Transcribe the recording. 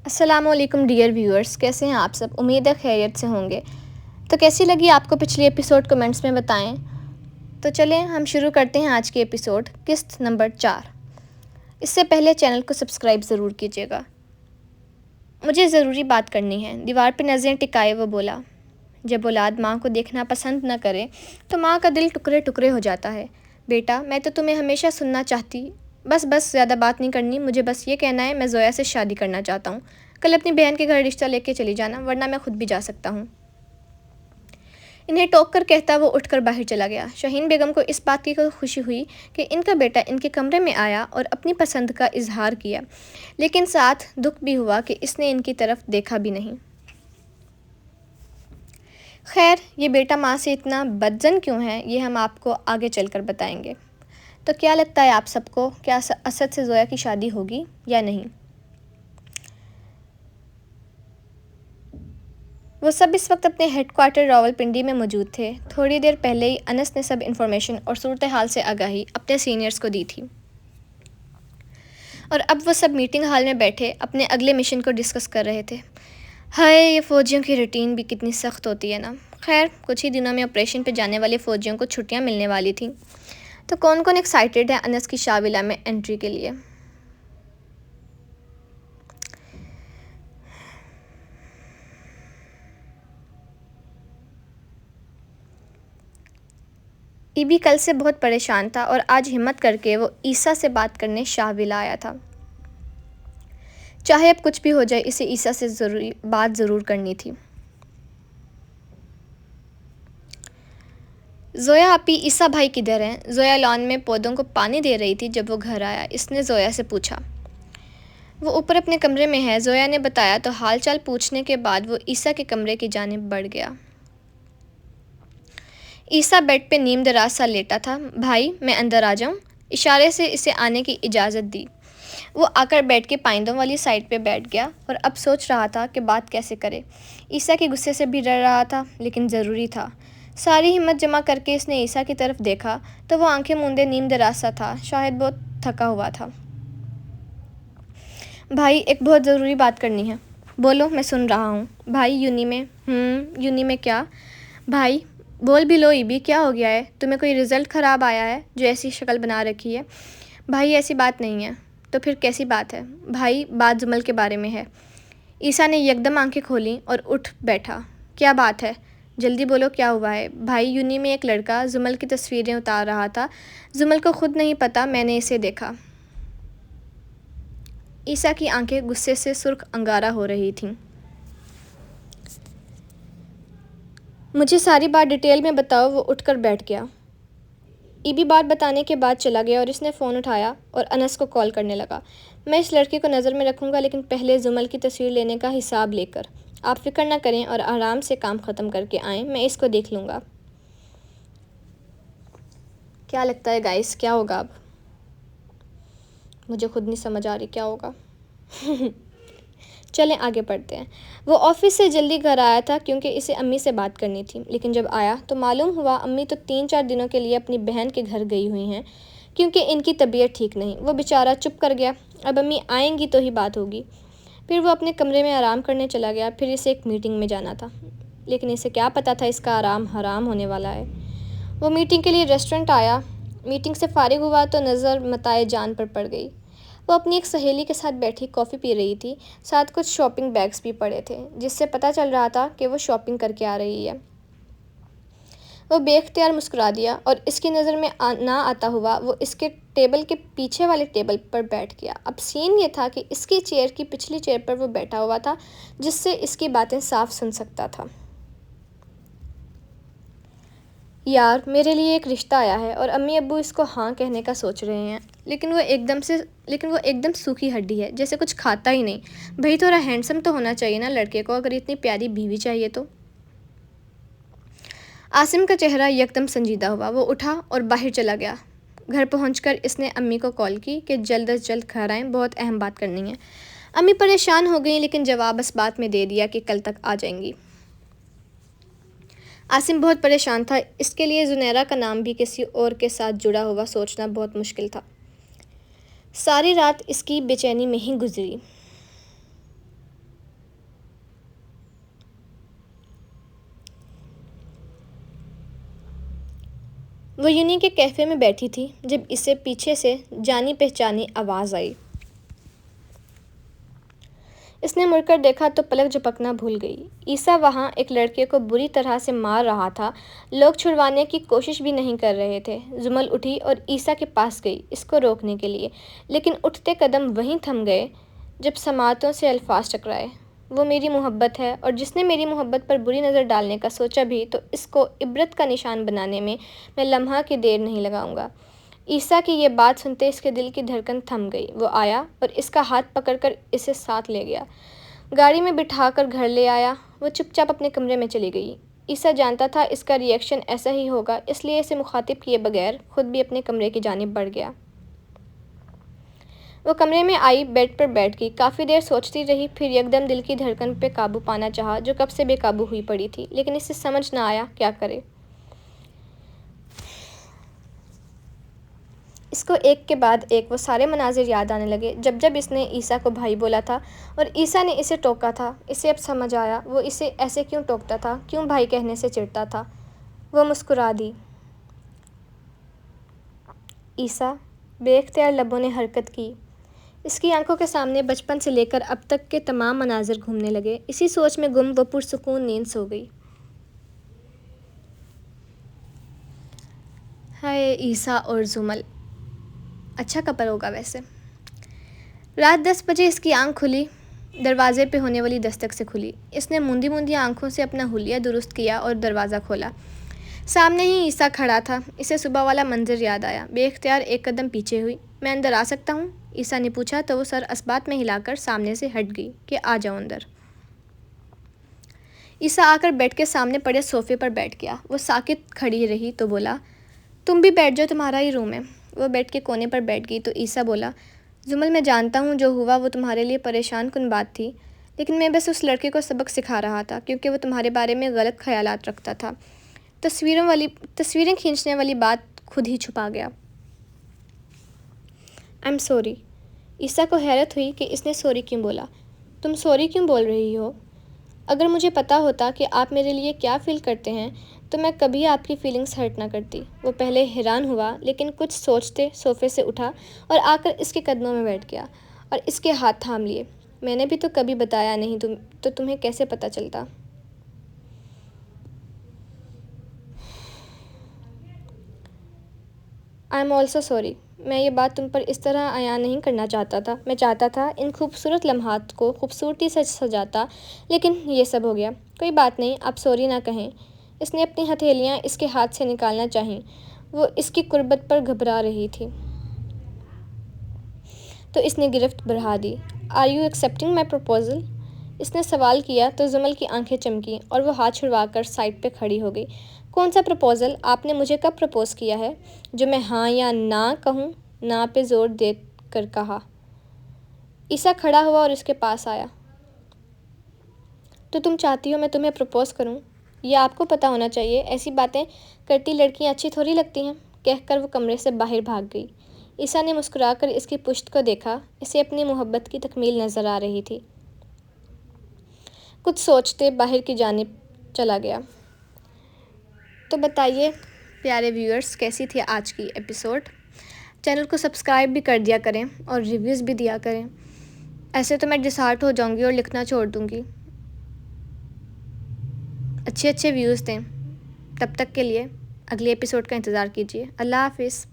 السلام علیکم dear viewers, کیسے ہیں آپ سب؟ امید ہے خیریت سے ہوں گے۔ تو کیسی لگی آپ کو پچھلی ایپیسوڈ کمنٹس میں بتائیں۔ تو چلیں ہم شروع کرتے ہیں آج کی ایپیسوڈ قسط نمبر 4۔ اس سے پہلے چینل کو سبسکرائب ضرور کیجیے گا۔ مجھے ضروری بات کرنی ہے، دیوار پہ نظریں ٹکائے وہ بولا۔ جب اولاد ماں کو دیکھنا پسند نہ کرے تو ماں کا دل ٹکڑے ٹکڑے ہو جاتا ہے۔ بیٹا، میں تو تمہیں ہمیشہ سننا چاہتی، بس زیادہ بات نہیں کرنی، مجھے بس یہ کہنا ہے میں زویا سے شادی کرنا چاہتا ہوں۔ کل اپنی بہن کے گھر رشتہ لے کے چلی جانا، ورنہ میں خود بھی جا سکتا ہوں۔ انہیں ٹوک کر کہتا وہ اٹھ کر باہر چلا گیا۔ شاہین بیگم کو اس بات کی خوشی ہوئی کہ ان کا بیٹا ان کے کمرے میں آیا اور اپنی پسند کا اظہار کیا، لیکن ساتھ دکھ بھی ہوا کہ اس نے ان کی طرف دیکھا بھی نہیں۔ خیر، یہ بیٹا ماں سے اتنا بدظن کیوں ہے، یہ ہم آپ کو آگے چل کر بتائیں گے۔ تو کیا لگتا ہے آپ سب کو، کیا اسد سے زویا کی شادی ہوگی یا نہیں؟ وہ سب اس وقت اپنے ہیڈ کوارٹر راولپنڈی میں موجود تھے۔ تھوڑی دیر پہلے ہی انس نے سب انفارمیشن اور صورتحال سے آگاہی اپنے سینئرز کو دی تھی، اور اب وہ سب میٹنگ ہال میں بیٹھے اپنے اگلے مشن کو ڈسکس کر رہے تھے۔ ہائے، یہ فوجیوں کی روٹین بھی کتنی سخت ہوتی ہے نا۔ خیر، کچھ ہی دنوں میں آپریشن پہ جانے والے فوجیوں کو چھٹیاں ملنے والی تھیں، تو کون کون ایکسائٹیڈ ہے انس کی شاہ ولا میں انٹری کے لیے؟ ایبی کل سے بہت پریشان تھا اور آج ہمت کر کے وہ عیسیٰ سے بات کرنے شاہ ولا آیا تھا۔ چاہے اب کچھ بھی ہو جائے، اسے عیسیٰ سے بات ضرور کرنی تھی۔ زویا آپی، عیسیٰ بھائی کدھر ہیں؟ زویا لان میں پودوں کو پانی دے رہی تھی جب وہ گھر آیا۔ اس نے زویا سے پوچھا۔ وہ اوپر اپنے کمرے میں ہے، زویا نے بتایا، تو حال چال پوچھنے کے بعد وہ عیسیٰ کے کمرے کی جانب بڑھ گیا۔ عیسیٰ بیڈ پہ نیم دراز سا لیٹا تھا۔ بھائی، میں اندر آ جاؤں؟ اشارے سے اسے آنے کی اجازت دی۔ وہ آ کر بیڈ کے پائندوں والی سائڈ پہ بیٹھ گیا اور اب سوچ رہا تھا کہ بات کیسے کرے۔ عیسیٰ کے غصے سے بھی ڈر رہا تھا، لیکن ضروری تھا۔ ساری ہمت جمع کر کے اس نے عیسیٰ کی طرف دیکھا تو وہ آنکھیں موندے نیم دراز سا تھا، شاید بہت تھکا ہوا تھا۔ بھائی، ایک بہت ضروری بات کرنی ہے۔ بولو، میں سن رہا ہوں۔ بھائی، یونی میں یونی میں کیا؟ بھائی، بول بھی لو ایبی، کیا ہو گیا ہے؟ تمہیں کوئی رزلٹ خراب آیا ہے جو ایسی شکل بنا رکھی ہے؟ بھائی، ایسی بات نہیں ہے۔ تو پھر کیسی بات ہے؟ بھائی، بات زمل کے بارے میں ہے۔ عیسیٰ نے یکدم آنکھیں کھولیں اور اٹھ بیٹھا۔ کیا بات ہے؟ جلدی بولو، کیا ہوا ہے؟ بھائی، یونی میں ایک لڑکا زمل کی تصویریں اتار رہا تھا۔ زمل کو خود نہیں پتہ، میں نے اسے دیکھا۔ عیسیٰ کی آنکھیں غصے سے سرخ انگارہ ہو رہی تھیں۔ مجھے ساری بات ڈیٹیل میں بتاؤ۔ وہ اٹھ کر بیٹھ گیا۔ ایبی بات بتانے کے بعد چلا گیا اور اس نے فون اٹھایا اور انس کو کال کرنے لگا۔ میں اس لڑکے کو نظر میں رکھوں گا، لیکن پہلے زمل کی تصویر لینے کا حساب لے کر۔ آپ فکر نہ کریں اور آرام سے کام ختم کر کے آئیں، میں اس کو دیکھ لوں گا۔ کیا لگتا ہے گائس، کیا ہوگا اب؟ مجھے خود نہیں سمجھ آ رہی کیا ہوگا۔ چلیں آگے پڑھتے ہیں۔ وہ آفس سے جلدی گھر آیا تھا کیونکہ اسے امی سے بات کرنی تھی، لیکن جب آیا تو معلوم ہوا امی تو 3-4 دنوں کے لیے اپنی بہن کے گھر گئی ہوئی ہیں کیونکہ ان کی طبیعت ٹھیک نہیں۔ وہ بیچارہ چپ کر گیا، اب امی آئیں گی تو ہی بات ہوگی۔ پھر وہ اپنے کمرے میں آرام کرنے چلا گیا۔ پھر اسے ایک میٹنگ میں جانا تھا، لیکن اسے کیا پتہ تھا اس کا آرام حرام ہونے والا ہے۔ وہ میٹنگ کے لیے ریسٹورنٹ آیا۔ میٹنگ سے فارغ ہوا تو نظر متاع جان پر پڑ گئی۔ وہ اپنی ایک سہیلی کے ساتھ بیٹھی کافی پی رہی تھی، ساتھ کچھ شاپنگ بیگز بھی پڑے تھے، جس سے پتہ چل رہا تھا کہ وہ شاپنگ کر کے آ رہی ہے۔ وہ بے اختیار مسکرا دیا اور اس کی نظر میں نہ آتا ہوا وہ اس کے ٹیبل کے پیچھے والے ٹیبل پر بیٹھ گیا۔ اب سین یہ تھا کہ اس کی چیئر کی پچھلی چیئر پر وہ بیٹھا ہوا تھا، جس سے اس کی باتیں صاف سن سکتا تھا۔ یار، میرے لیے ایک رشتہ آیا ہے اور امی ابو اس کو ہاں کہنے کا سوچ رہے ہیں، لیکن وہ ایک دم سوکھی ہڈی ہے، جیسے کچھ کھاتا ہی نہیں۔ بھئی تھوڑا ہینڈسم تو ہونا چاہیے نا لڑکے کو، اگر اتنی پیاری بیوی چاہیے تو۔ عاصم کا چہرہ یکدم سنجیدہ ہوا۔ وہ اٹھا اور باہر چلا گیا۔ گھر پہنچ کر اس نے امی کو کال کی کہ جلد از جلد گھر آئیں، بہت اہم بات کرنی ہے۔ امی پریشان ہو گئیں، لیکن جواب اس بات میں دے دیا کہ کل تک آ جائیں گی۔ عاصم بہت پریشان تھا، اس کے لیے زنیرہ کا نام بھی کسی اور کے ساتھ جڑا ہوا سوچنا بہت مشکل تھا۔ ساری رات اس کی بے چینی میں ہی گزری۔ وہ یونی کے کیفے میں بیٹھی تھی جب اسے پیچھے سے جانی پہچانی آواز آئی۔ اس نے مڑ کر دیکھا تو پلک جھپکنا بھول گئی۔ عیسیٰ وہاں ایک لڑکے کو بری طرح سے مار رہا تھا۔ لوگ چھڑوانے کی کوشش بھی نہیں کر رہے تھے۔ زمل اٹھی اور عیسیٰ کے پاس گئی اس کو روکنے کے لیے، لیکن اٹھتے قدم وہیں تھم گئے جب سماعتوں سے الفاظ ٹکرائے۔ وہ میری محبت ہے، اور جس نے میری محبت پر بری نظر ڈالنے کا سوچا بھی تو اس کو عبرت کا نشان بنانے میں لمحہ کی دیر نہیں لگاؤں گا۔ عیسیٰ کی یہ بات سنتے اس کے دل کی دھڑکن تھم گئی۔ وہ آیا اور اس کا ہاتھ پکڑ کر اسے ساتھ لے گیا، گاڑی میں بٹھا کر گھر لے آیا۔ وہ چپ چاپ اپنے کمرے میں چلی گئی۔ عیسیٰ جانتا تھا اس کا ری ایکشن ایسا ہی ہوگا، اس لیے اسے مخاطب کیے بغیر خود بھی اپنے کمرے کی جانب بڑھ گیا۔ وہ کمرے میں آئی، بیڈ پر بیٹھ گئی، کافی دیر سوچتی رہی، پھر یکدم دل کی دھڑکن پہ قابو پانا چاہا جو کب سے بے قابو ہوئی پڑی تھی، لیکن اسے سمجھ نہ آیا کیا کرے۔ اس کو ایک کے بعد ایک وہ سارے مناظر یاد آنے لگے جب جب اس نے عیسیٰ کو بھائی بولا تھا اور عیسیٰ نے اسے ٹوکا تھا۔ اسے اب سمجھ آیا وہ اسے ایسے کیوں ٹوکتا تھا، کیوں بھائی کہنے سے چڑھتا تھا۔ وہ مسکرا دی۔ عیسیٰ، بے اختیار لبوں نے حرکت کی۔ اس کی آنکھوں کے سامنے بچپن سے لے کر اب تک کے تمام مناظر گھومنے لگے۔ اسی سوچ میں گم وہ پرسکون نیند سو گئی۔ ہائے عیسیٰ اور زمل، اچھا کپل ہوگا ویسے۔ رات 10 بجے اس کی آنکھ کھلی، دروازے پہ ہونے والی دستک سے کھلی۔ اس نے موندی موندی آنکھوں سے اپنا حلیہ درست کیا اور دروازہ کھولا۔ سامنے ہی عیسیٰ کھڑا تھا۔ اسے صبح والا منظر یاد آیا۔ بے اختیار ایک قدم پیچھے ہوئی۔ میں اندر آ سکتا ہوں؟ عیسیٰ نے پوچھا تو وہ سر اسبات میں ہلا کر سامنے سے ہٹ گئی کہ آ جاؤ اندر۔ عیسیٰ آ کر بیڈ کے سامنے پڑے صوفے پر بیٹھ گیا۔ وہ ساکت کھڑی رہی تو بولا، تم بھی بیٹھ جاؤ، تمہارا ہی روم ہے۔ وہ بیڈ کے کونے پر بیٹھ گئی تو عیسیٰ بولا، زمل میں جانتا ہوں جو ہوا وہ تمہارے لیے پریشان کن بات تھی، لیکن میں بس اس لڑکے کو سبق سکھا رہا تھا کیونکہ وہ تمہارے بارے میں غلط خیالات رکھتا تھا۔ تصویریں کھینچنے والی بات خود ہی چھپا گیا۔ I'm sorry۔ عیسیٰ کو حیرت ہوئی کہ اس نے سوری کیوں بولا۔ تم سوری کیوں بول رہی ہو؟ اگر مجھے پتہ ہوتا کہ آپ میرے لیے کیا فیل کرتے ہیں تو میں کبھی آپ کی فیلنگز ہرٹ نہ کرتی۔ وہ پہلے حیران ہوا، لیکن کچھ سوچتے صوفے سے اٹھا اور آ کر اس کے قدموں میں بیٹھ گیا اور اس کے ہاتھ تھام لیے۔ میں نے بھی تو کبھی بتایا نہیں تو تمہیں کیسے پتہ چلتا؟ I'm also sorry۔ میں یہ بات تم پر اس طرح عیاں نہیں کرنا چاہتا تھا۔ میں چاہتا تھا ان خوبصورت لمحات کو خوبصورتی سے سجاتا، لیکن یہ سب ہو گیا۔ کوئی بات نہیں، آپ سوری نہ کہیں۔ اس نے اپنی ہتھیلیاں اس کے ہاتھ سے نکالنا چاہیں۔ وہ اس کی قربت پر گھبرا رہی تھی تو اس نے گرفت بڑھا دی۔ Are you accepting my proposal؟ اس نے سوال کیا تو زمل کی آنکھیں چمکیں اور وہ ہاتھ چھڑوا کر سائڈ پہ کھڑی ہو گئی۔ کون سا پروپوزل؟ آپ نے مجھے کب پرپوز کیا ہے جو میں ہاں یا نہ کہوں؟ نہ پہ زور دے کر کہا۔ عیسیٰ کھڑا ہوا اور اس کے پاس آیا۔ تو تم چاہتی ہو میں تمہیں پرپوز کروں؟ یہ آپ کو پتہ ہونا چاہیے، ایسی باتیں کرتی لڑکیاں اچھی تھوڑی لگتی ہیں، کہہ کر وہ کمرے سے باہر بھاگ گئی۔ عیسیٰ نے مسکرا کر اس کی پشت کو دیکھا، اسے اپنی محبت کی تکمیل نظر آ رہی تھی۔ کچھ سوچتے باہر کی جانب چلا گیا۔ تو بتائیے پیارے ویورز، کیسی تھی آج کی ایپیسوڈ؟ چینل کو سبسکرائب بھی کر دیا کریں اور ریویوز بھی دیا کریں، ایسے تو میں ڈسہارٹ ہو جاؤں گی اور لکھنا چھوڑ دوں گی۔ اچھے ویوز دیں۔ تب تک کے لیے اگلی ایپیسوڈ کا انتظار کیجیے۔ اللہ حافظ۔